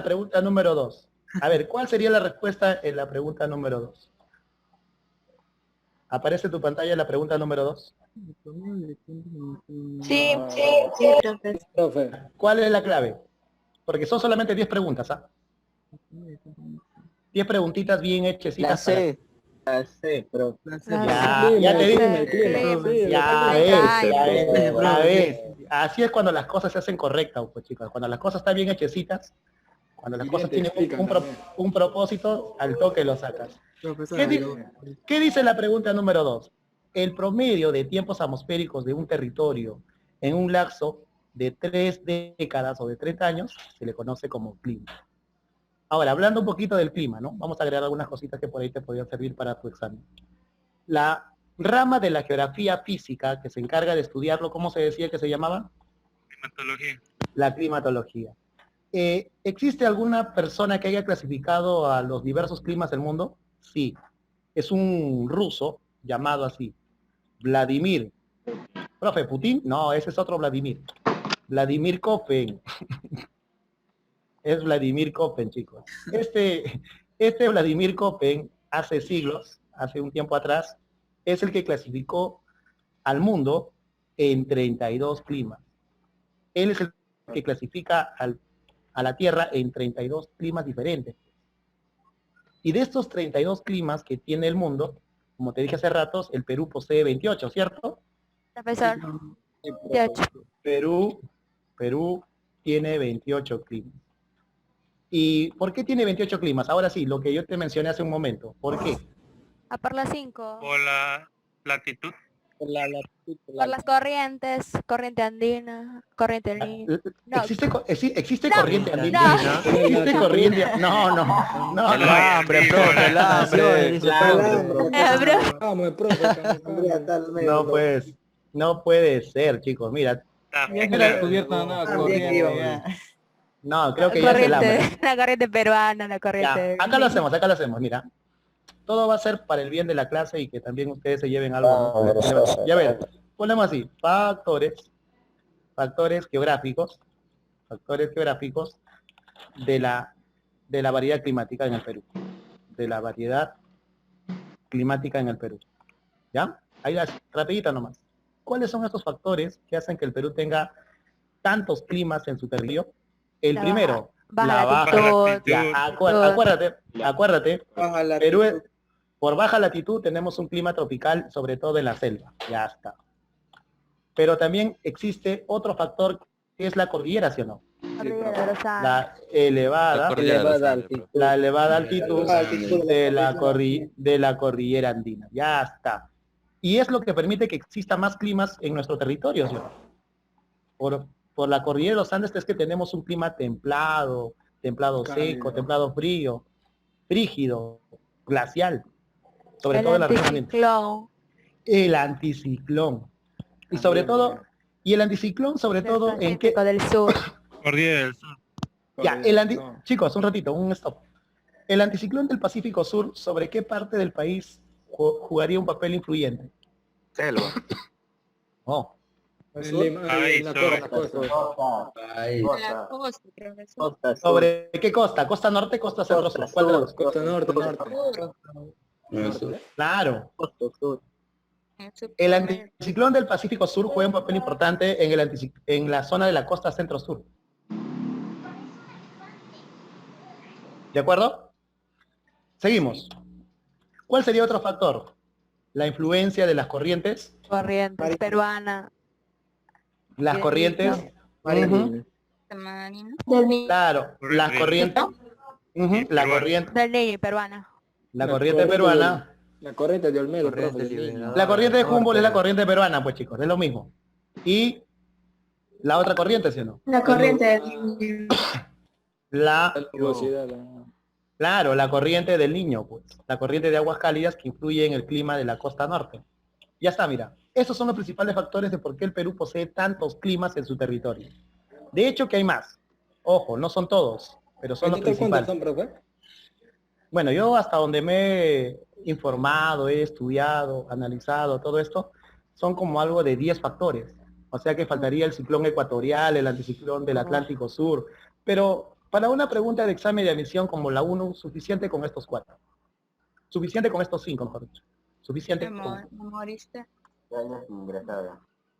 pregunta número 2. A ver, ¿cuál sería la respuesta en la pregunta número 2? ¿Aparece tu pantalla la pregunta número 2? Sí, Profe. ¿Cuál es la clave? Porque son solamente 10 preguntas, ¿ah? 10 preguntitas bien hechecitas. La C, profe. Ya te dije. Ya ves. Así es cuando las cosas se hacen correctas, pues, chicos. Cuando las cosas están bien hechecitas, cuando las cosas tienen un propósito, al toque lo sacas. ¿Qué dice la pregunta número 2? El promedio de tiempos atmosféricos de un territorio en un lapso de 3 décadas o de 30 años se le conoce como clima. Ahora, hablando un poquito del clima, ¿no? Vamos a agregar algunas cositas que por ahí te podrían servir para tu examen. La rama de la geografía física que se encarga de estudiarlo, ¿cómo se decía que se llamaba? Climatología. La climatología. ¿Existe alguna persona que haya clasificado a los diversos climas del mundo? Sí. Es un ruso llamado así, Vladimir. ¿Profe Putin? No, ese es otro Vladimir. Vladimir Köppen. Es Vladimir Köppen, chicos. Este Vladimir Köppen, hace siglos, hace un tiempo atrás, es el que clasificó al mundo en 32 climas. Él es el que clasifica a la Tierra en 32 climas diferentes. Y de estos 32 climas que tiene el mundo, como te dije hace ratos, el Perú posee 28, ¿cierto? Profesor. 28. Perú tiene 28 climas. ¿Y por qué tiene 28 climas? Ahora sí, lo que yo te mencioné hace un momento. ¿Por qué? A por las 5. Por la latitud. Por la latitud, Por las corrientes, corriente andina, corriente del Niño. No. ¿Existe No, corriente no. andina? ¿Existe corriente? No. El hambre, profe, el hambre. No, pues, no puede ser, chicos. Mira, no, creo que ya es el hambre. La corriente peruana, la corriente... Ya, acá lo hacemos, mira. Todo va a ser para el bien de la clase y que también ustedes se lleven algo, ¿no? Ya ver, ponemos así, factores geográficos de la variedad climática en el Perú. De la variedad climática en el Perú. ¿Ya? Ahí rapidito nomás. ¿Cuáles son estos factores que hacen que el Perú tenga tantos climas en su territorio? El primero, la baja latitud. Ya, acuérdate, Perú, por baja latitud tenemos un clima tropical, sobre todo en la selva. Ya está. Pero también existe otro factor que es la cordillera, ¿sí o no? La elevada altitud de la cordillera andina. Ya está. Y es lo que permite que exista más climas en nuestro territorio, ¿sí o no? Por la cordillera de los Andes es que tenemos un clima templado seco, templado frío, frígido, glacial. Sobre todo en la región. El anticiclón. Y sobre todo, el anticiclón sobre todo en qué... del sur. Cordillera del Sur. Ya, chicos, un ratito, un stop. El anticiclón del Pacífico Sur, ¿sobre qué parte del país jugaría un papel influyente? Selva. Oh. ¿Sobre qué costa? ¿Costa norte, costa centro, sur? ¿Cuál de las dos? Costa norte. Claro. El anticiclón del Pacífico Sur juega un papel importante en la zona de la costa centro-sur. ¿De acuerdo? Seguimos. ¿Cuál sería otro factor? La influencia de las corrientes. Corrientes peruana. Las corrientes. Claro, las corrientes. La corriente. Del Niño, peruana. La corriente peruana. La corriente de Olmedo, La corriente de Humboldt es la corriente peruana, pues chicos, es lo mismo. Y la otra corriente, ¿sí o no? La corriente. Claro, la corriente del Niño, pues. La corriente de aguas cálidas que influye en el clima de la costa norte. Ya está, mira. Esos son los principales factores de por qué el Perú posee tantos climas en su territorio. De hecho que hay más. Ojo, no son todos, pero son los principales. ¿Cuántos son, profe? Bueno, yo hasta donde me he informado, he estudiado, analizado todo esto, son como algo de 10 factores. O sea que faltaría el ciclón ecuatorial, el anticiclón del Atlántico Sur. Pero para una pregunta de examen de admisión como la 1, suficiente con estos 4. Suficiente con estos 5, mejor dicho. Suficiente.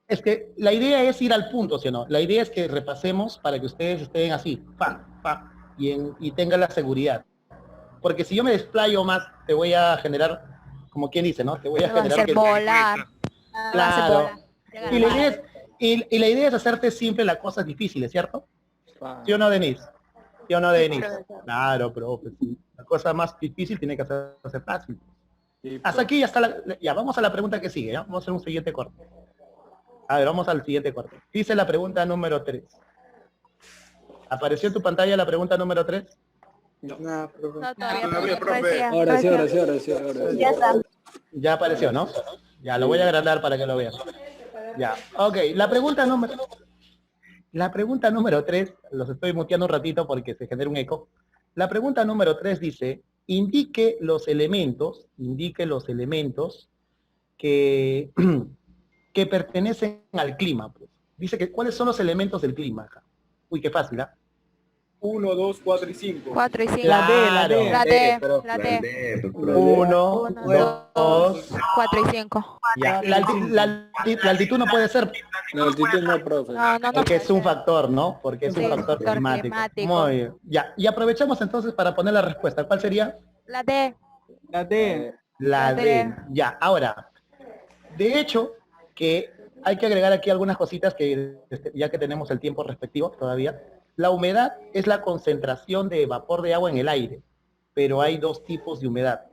Es que la idea es ir al punto, ¿sí o no? La idea es que repasemos para que ustedes estén así, y tengan la seguridad. Porque si yo me desplayo más, te voy a generar, como quien dice, ¿no? Te voy a generar que... volar. Claro. Y la idea es hacerte siempre las cosas difíciles, ¿cierto? ¿Sí o no, Denise? ¿Sí o no, Denise? Claro, profe, sí. La cosa más difícil tiene que hacerse fácil. Hasta aquí ya está ya, vamos a la pregunta que sigue, ¿ya? Vamos a hacer un siguiente corte. A ver, vamos al siguiente corte. Dice la pregunta número 3. ¿Apareció en tu pantalla la pregunta número 3? No, profe. No, todavía Todavía, no. profe. Recién, Ahora sí, recién. ahora sí, ahora sí, ahora sí. Ya está. Ya apareció, ¿no? Ya, lo voy a agrandar para que lo vean. Ya, ok. La pregunta número 3, los estoy muteando un ratito porque se genera un eco. La pregunta número 3 dice, indique los elementos que, que pertenecen al clima. Pues. Dice que, ¿cuáles son los elementos del clima acá? Uy, qué fácil, ¿ah? 1, 2, 4 y 5. 4 y 5. La D, la D. La D, profe. la D. 1, 1, 2, 4 y 5. ya. La altitud no puede ser La altitud no, profe. No, no, no. porque es un factor, ¿no? Porque es Sí, un factor factor climático. climático. Muy bien. Ya, y aprovechamos entonces para poner la respuesta. ¿Cuál sería? La D. La D. La La D. D. Ya, ahora, de hecho, que hay que agregar aquí algunas cositas que, ya que tenemos el tiempo respectivo todavía. La humedad es la concentración de vapor de agua en el aire, pero hay dos tipos de humedad.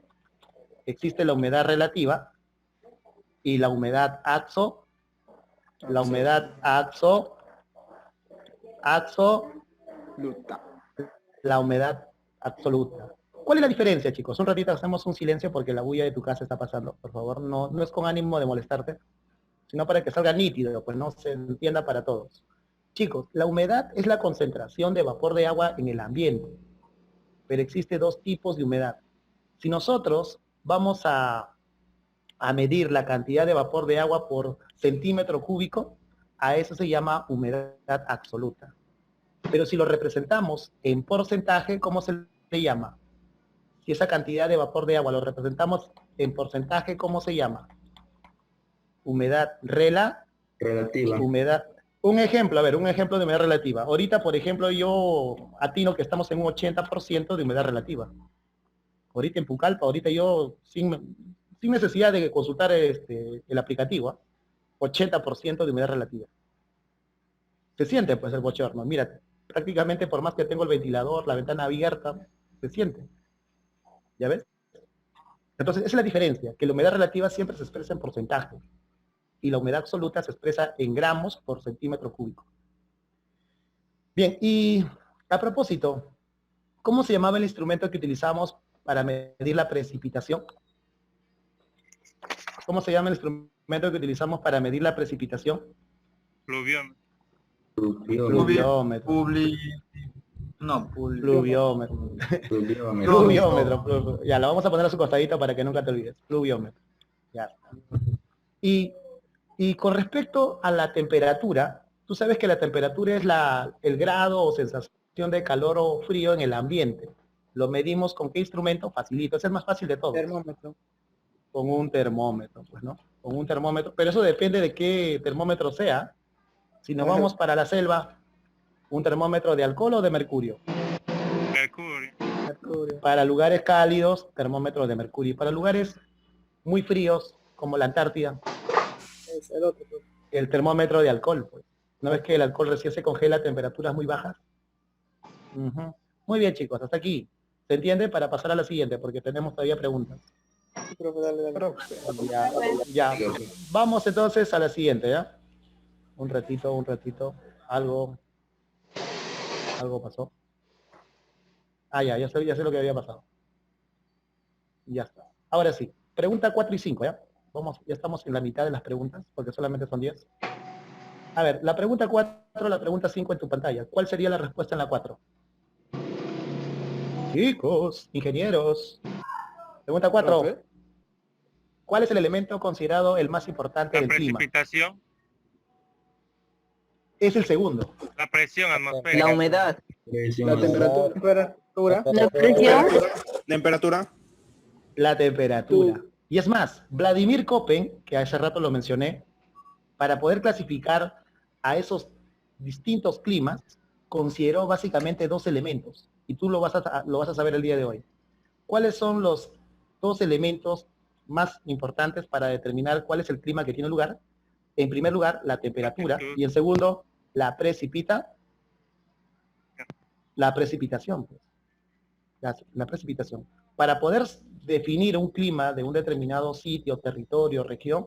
Existe la humedad relativa y la humedad axo. La humedad la humedad absoluta. ¿Cuál es la diferencia, chicos? Un ratito hacemos un silencio porque la bulla de tu casa está pasando. Por favor, no es con ánimo de molestarte, sino para que salga nítido, pues no se entienda para todos. Chicos, la humedad es la concentración de vapor de agua en el ambiente, pero existe dos tipos de humedad. Si nosotros vamos a medir la cantidad de vapor de agua por centímetro cúbico, a eso se llama humedad absoluta. Pero si lo representamos en porcentaje, ¿cómo se le llama? Si esa cantidad de vapor de agua lo representamos en porcentaje, ¿cómo se llama? Humedad Relativa. humedad. Un ejemplo de humedad relativa. Ahorita, por ejemplo, yo atino que estamos en un 80% de humedad relativa. Ahorita en Pucallpa, ahorita yo, sin necesidad de consultar el aplicativo, 80% de humedad relativa. Se siente pues el bochorno. Mira, prácticamente por más que tengo el ventilador, la ventana abierta, se siente. ¿Ya ves? Entonces, esa es la diferencia, que la humedad relativa siempre se expresa en porcentaje y la humedad absoluta se expresa en gramos por centímetro cúbico. Bien, y a propósito, ¿cómo se llamaba el instrumento que utilizamos para medir la precipitación? ¿Cómo se llama el instrumento que utilizamos para medir la precipitación? Pluviómetro. Pluviómetro. Pluviómetro. Pluviómetro. Ya, lo vamos a poner a su costadito para que nunca te olvides. Pluviómetro. Ya. Y con respecto a la temperatura, tú sabes que la temperatura es el grado o sensación de calor o frío en el ambiente. Lo medimos con qué instrumento? Facilito, es el más fácil de todos. Termómetro. Con un termómetro, pues, ¿no? Con un termómetro, pero eso depende de qué termómetro sea. Si nos vamos para la selva, un termómetro de alcohol o de mercurio. Mercurio. Para lugares cálidos, termómetro de mercurio. Y para lugares muy fríos, como la Antártida, Es el otro. el termómetro de alcohol. Pues. ¿No ves que el alcohol recién se congela a temperaturas muy bajas? Uh-huh. Muy bien, chicos, hasta aquí. ¿Se entiende? Para pasar a la siguiente, porque tenemos todavía preguntas. Sí, profe, dale. Ya. Vamos entonces a la siguiente, ¿ya? Un ratito. Algo pasó. Ah, ya sé lo que había pasado. Ya está. Ahora sí, pregunta 4 y 5, ¿ya? Ya estamos en la mitad de las preguntas, porque solamente son 10. A ver, la pregunta 4, la pregunta 5 en tu pantalla. ¿Cuál sería la respuesta en la 4? Chicos, ingenieros. Pregunta 4. ¿Profe? ¿Cuál es el elemento considerado el más importante La del clima? precipitación, Es el segundo. la presión atmosférica. La humedad. La temperatura. La presión. Temperatura. La temperatura. Y es más, Vladimir Köppen, que hace rato lo mencioné, para poder clasificar a esos distintos climas, consideró básicamente dos elementos. Y tú lo vas a saber el día de hoy. ¿Cuáles son los dos elementos más importantes para determinar cuál es el clima que tiene lugar? En primer lugar, la temperatura. Y en segundo, la precipitación. Pues. La precipitación. Para poder definir un clima de un determinado sitio, territorio, región,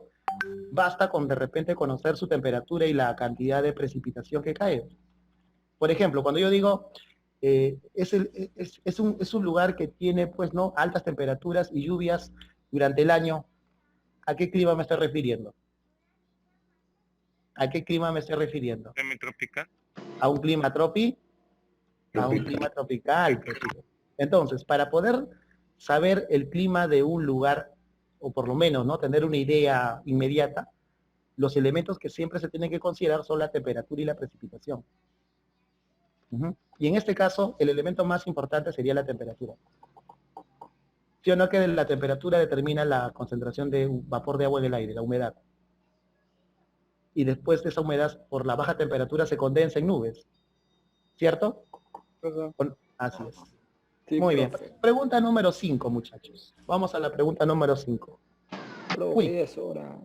basta con de repente conocer su temperatura y la cantidad de precipitación que cae. Por ejemplo, cuando yo digo, es un lugar que tiene, pues, ¿no? Altas temperaturas y lluvias durante el año. ¿A qué clima me estoy refiriendo? ¿A qué clima me estoy refiriendo? Semitropical. ¿A un clima a un clima tropical? Pues, chicos. Entonces, para poder saber el clima de un lugar, o por lo menos, ¿no? Tener una idea inmediata, los elementos que siempre se tienen que considerar son la temperatura y la precipitación. Ujú. Y en este caso, el elemento más importante sería la temperatura. ¿Sí o no que la temperatura determina la concentración de vapor de agua en el aire, la humedad? Y después de esa humedad, por la baja temperatura, se condensa en nubes. ¿Cierto? Así es. Sí, Muy bien. profe. Pregunta número 5, muchachos. Vamos a la pregunta número 5. Profe, Uy. ya es hora.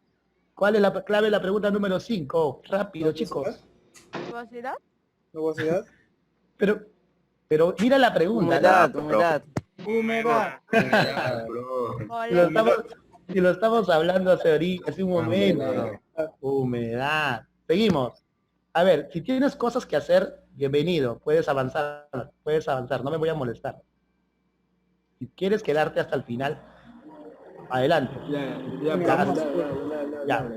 ¿Cuál es la clave de la pregunta número 5? Rápido, chicos. ¿Nubosidad? ¿Nubosidad? Pero mira la pregunta. Humedad. Humedad. Si lo estamos hablando hace un momento. Humedad. Seguimos. A ver, si tienes cosas que hacer, bienvenido. Puedes avanzar, no me voy a molestar. Si quieres quedarte hasta el final, adelante. Ya.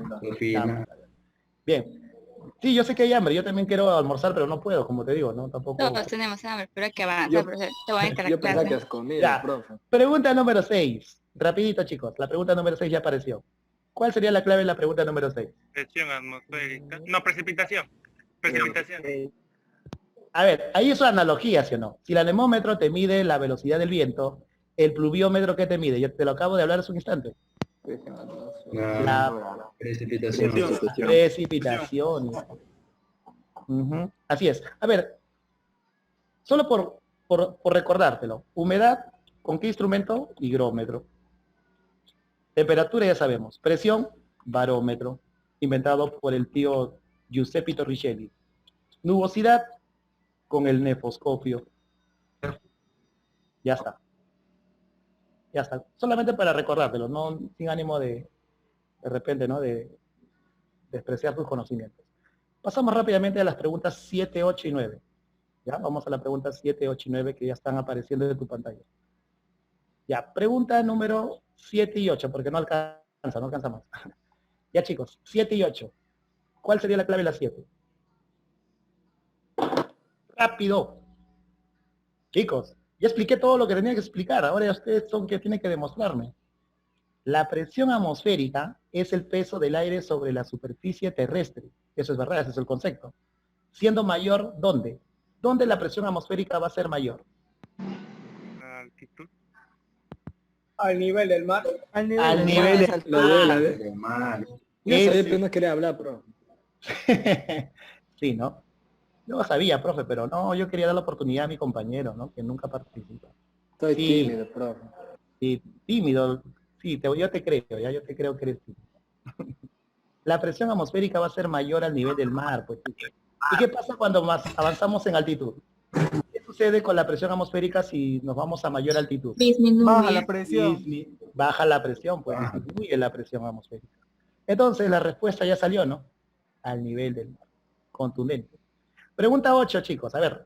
Bien. Sí, yo sé que hay hambre, yo también quiero almorzar, pero no puedo, como te digo, ¿no? Tampoco. Todos tenemos hambre, pero hay que avanzar, Yo- profesor. Te voy a Yo pensaba que interactuar. es comida, Ya. profe. Pregunta número 6. Rapidito, chicos. La pregunta número 6 ya apareció. ¿Cuál sería la clave de la pregunta número 6? Presión atmosférica. No, precipitación. Precipitación. A ver, ahí es una analogía, ¿sí o no? Si el anemómetro te mide la velocidad del viento, el pluviómetro, ¿qué te mide? Yo te lo acabo de hablar hace un instante. La Precipitación. precipitación. Ujú. Así es. A ver, solo por recordártelo. Humedad, ¿con qué instrumento? Higrómetro. Temperatura ya sabemos. Presión, barómetro. Inventado por el tío Giuseppe Torricelli. Nubosidad, con el nefoscopio. Ya está. Ya está. Solamente para recordártelo, no sin ánimo de repente, ¿no? De despreciar tus conocimientos. Pasamos rápidamente a las preguntas 7, 8 y 9. ¿Ya? Vamos a la pregunta 7, 8 y 9 que ya están apareciendo en tu pantalla. Ya, pregunta número 7 y 8, porque no alcanza más. Ya, chicos, 7 y 8. ¿Cuál sería la clave de la 7? Rápido. Chicos, ya expliqué todo lo que tenía que explicar. Ahora ustedes son que tienen que demostrarme. La presión atmosférica es el peso del aire sobre la superficie terrestre. Eso es verdad, ese es el concepto. Siendo mayor, ¿dónde? ¿Dónde la presión atmosférica va a ser mayor? La altitud. Al nivel del mar. Al nivel del Yo sabía, pero no quería hablar, profe. Sí, ¿no? Yo sabía, profe, pero no, yo quería dar la oportunidad a mi compañero, ¿no? Que nunca participa. Estoy Sí. tímido, profe. Sí, tímido. Sí, yo te creo, ya yo te creo que eres tímido. La presión atmosférica va a ser mayor al nivel del mar, pues. ¿Y qué pasa cuando más avanzamos en altitud? ¿Qué sucede con la presión atmosférica si nos vamos a mayor altitud? Baja la presión. Baja la presión, pues disminuye la presión atmosférica. Entonces la respuesta ya salió, ¿no? Al nivel del mar. Contundente. Pregunta 8, chicos. A ver.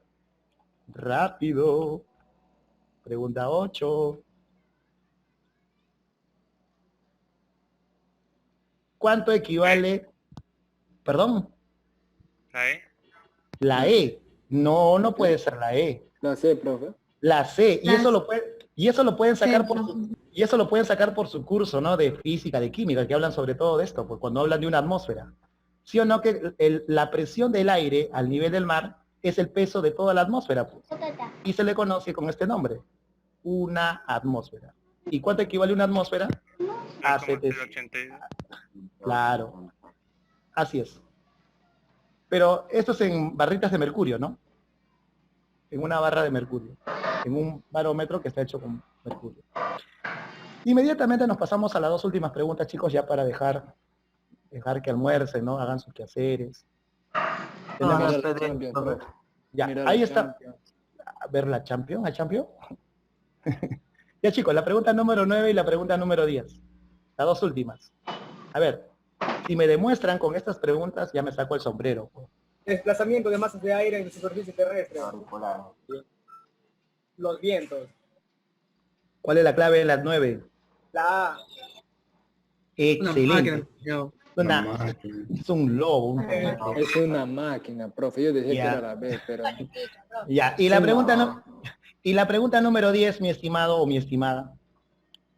Rápido. Pregunta 8. ¿Cuánto equivale? Perdón. ¿Sabes? La E. No puede ser la E. No sé, profe. La C. Y eso lo pueden sacar por su curso, ¿no? De física, de química, que hablan sobre todo de esto, pues cuando hablan de una atmósfera. ¿Sí o no que la presión del aire al nivel del mar es el peso de toda la atmósfera? Pues? Y se le conoce con este nombre. Una atmósfera. ¿Y cuánto equivale una atmósfera? A 700. Claro. Así es. Pero esto es en barritas de mercurio, ¿no? En una barra de mercurio. En un barómetro que está hecho con mercurio. Inmediatamente nos pasamos a las dos últimas preguntas, chicos, ya para dejar que almuercen, ¿no? Hagan sus quehaceres. Tenemos- Ya, Mira ahí la está. Champions. A ver la Champions, ¿hay Champions? Ya, chicos, la pregunta número 9 y la pregunta número 10. Las dos últimas. A ver, si me demuestran con estas preguntas, ya me saco el sombrero. Desplazamiento de masas de aire en la superficie terrestre. Los vientos. ¿Cuál es la clave de las 9? La A. Excelente. Una Una- máquina. es un lobo. Es una máquina, profe. Yo decía Ya. que era la B, pero... Ya, y la pregunta no, y la pregunta número 10, mi estimado o mi estimada.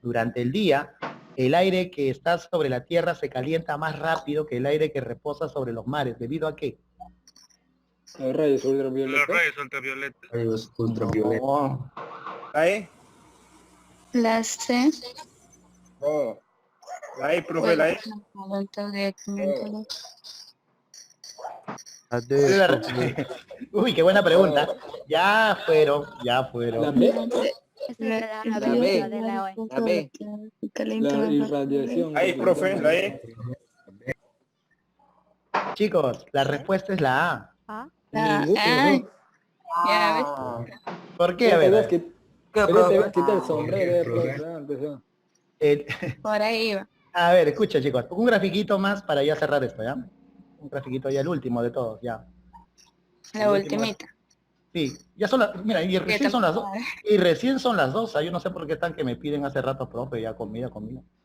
Durante el día, el aire que está sobre la Tierra se calienta más rápido que el aire que reposa sobre los mares. ¿Debido a qué? Los rayos Los ultravioletas. rayos ultravioletas. Rayos ultravioletas. No. La E. La C. Oh, La E, profe, la E. La ¿Cuál es D, la profe. re- Uy, qué buena pregunta. Ya fueron. la fueron. B, Esa es la La B, B. la de la O. la B, la irradiación. La E, profe, la E. Chicos, la respuesta es la A. ¿Ah? Ay, ya ves. ¿Por qué? A ver, Quita el sombrero, profe? profe. Empezó. el- Por ahí va. a ver, escucha, chicos. Un grafiquito más para ya cerrar esto, ¿ya? Un grafiquito ya, el último de todos, ya. La ultimita. Sí, ya son las, mira, y recién son las dos. Y recién son las 2, yo no sé por qué están que me piden hace rato, profe, ya comida.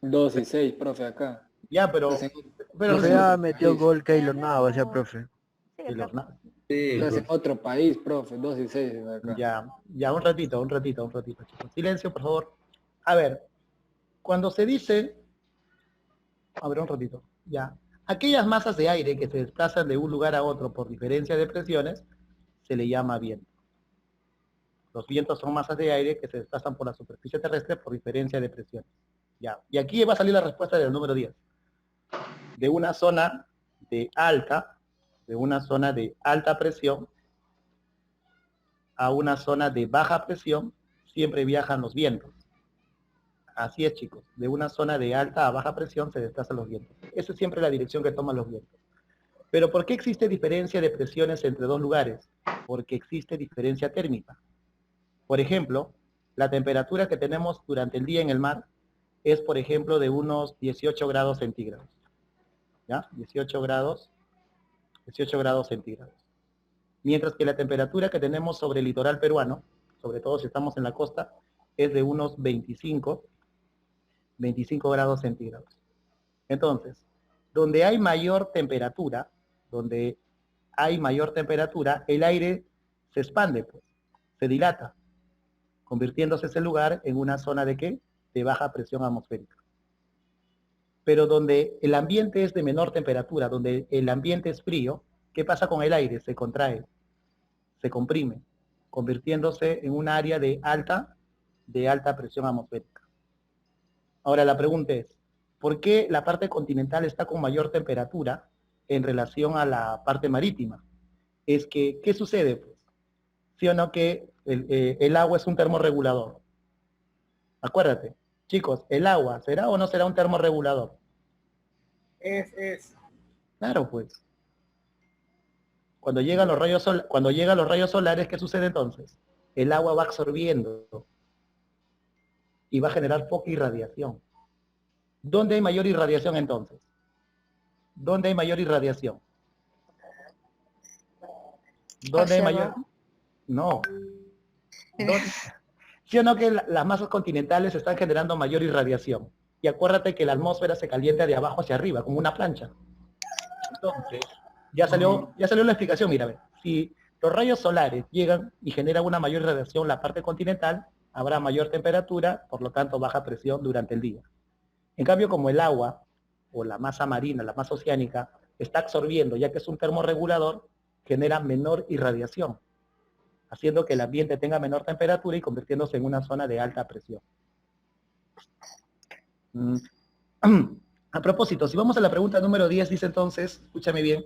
2 y 6, profe, acá. Ya, pero Profe, recién- ya metió gol Keylor Navas, ya, profe. Sí, y los profe. na- Sí, Estás en otro país, profe. 2 y 6 acá. ya, un ratito, chicos. Silencio, por favor. A ver, cuando se dice, a ver, un ratito, ya. Aquellas masas de aire que se desplazan de un lugar a otro por diferencia de presiones, se le llama viento. Los vientos son masas de aire que se desplazan por la superficie terrestre por diferencia de presiones. Ya. Y aquí va a salir la respuesta del número 10. De una zona de alta presión a una zona de baja presión, siempre viajan los vientos. Así es, chicos. De una zona de alta a baja presión se desplazan los vientos. Esa es siempre la dirección que toman los vientos. Pero ¿por qué existe diferencia de presiones entre dos lugares? Porque existe diferencia térmica. Por ejemplo, la temperatura que tenemos durante el día en el mar es, por ejemplo, de unos 18 grados centígrados. ¿Ya? 18 grados centígrados. Mientras que la temperatura que tenemos sobre el litoral peruano, sobre todo si estamos en la costa, es de unos 25 grados centígrados. Entonces, donde hay mayor temperatura, el aire se expande, pues, se dilata, convirtiéndose ese lugar en una zona de ¿qué? De baja presión atmosférica. Pero donde el ambiente es de menor temperatura, donde el ambiente es frío, ¿qué pasa con el aire? Se contrae, se comprime, convirtiéndose en un área de alta presión atmosférica. Ahora la pregunta es, ¿por qué la parte continental está con mayor temperatura en relación a la parte marítima? Es que, ¿qué sucede? Pues, ¿sí o no que el agua es un termorregulador? Acuérdate, chicos, ¿el agua será o no será un termorregulador? Es. Claro, pues. Cuando llegan los rayos solares, ¿qué sucede entonces? El agua va absorbiendo y va a generar poca irradiación. ¿Dónde hay mayor irradiación entonces? ¿Dónde hay mayor irradiación? ¿Dónde hay mayor? No. ¿Sí o no que las masas continentales están generando mayor irradiación? Y acuérdate que la atmósfera se calienta de abajo hacia arriba, como una plancha. Entonces, ya salió la explicación, mira, a ver. Si los rayos solares llegan y generan una mayor irradiación en la parte continental, habrá mayor temperatura, por lo tanto baja presión durante el día. En cambio, como el agua, o la masa marina, la masa oceánica, está absorbiendo, ya que es un termorregulador, genera menor irradiación, haciendo que el ambiente tenga menor temperatura y convirtiéndose en una zona de alta presión. A propósito, si vamos a la pregunta número 10, dice entonces, escúchame bien,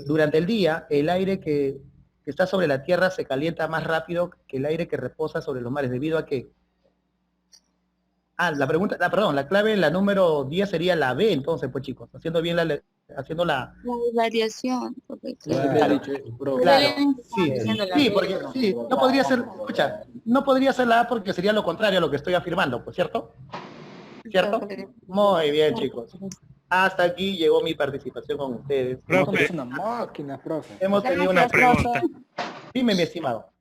durante el día, el aire que está sobre la Tierra se calienta más rápido que el aire que reposa sobre los mares. ¿Debido a qué? La clave en la número 10 sería la B, entonces, pues chicos, haciendo la La variación. Claro, sí, porque sí, no podría ser, escucha, no podría ser la A porque sería lo contrario a lo que estoy afirmando, pues, ¿cierto? ¿Cierto? Muy bien, chicos. Hasta aquí llegó mi participación con ustedes. Profe. Es una máquina, profe. Hemos tenido una Gracias, pregunta. profe. Dime, mi estimado.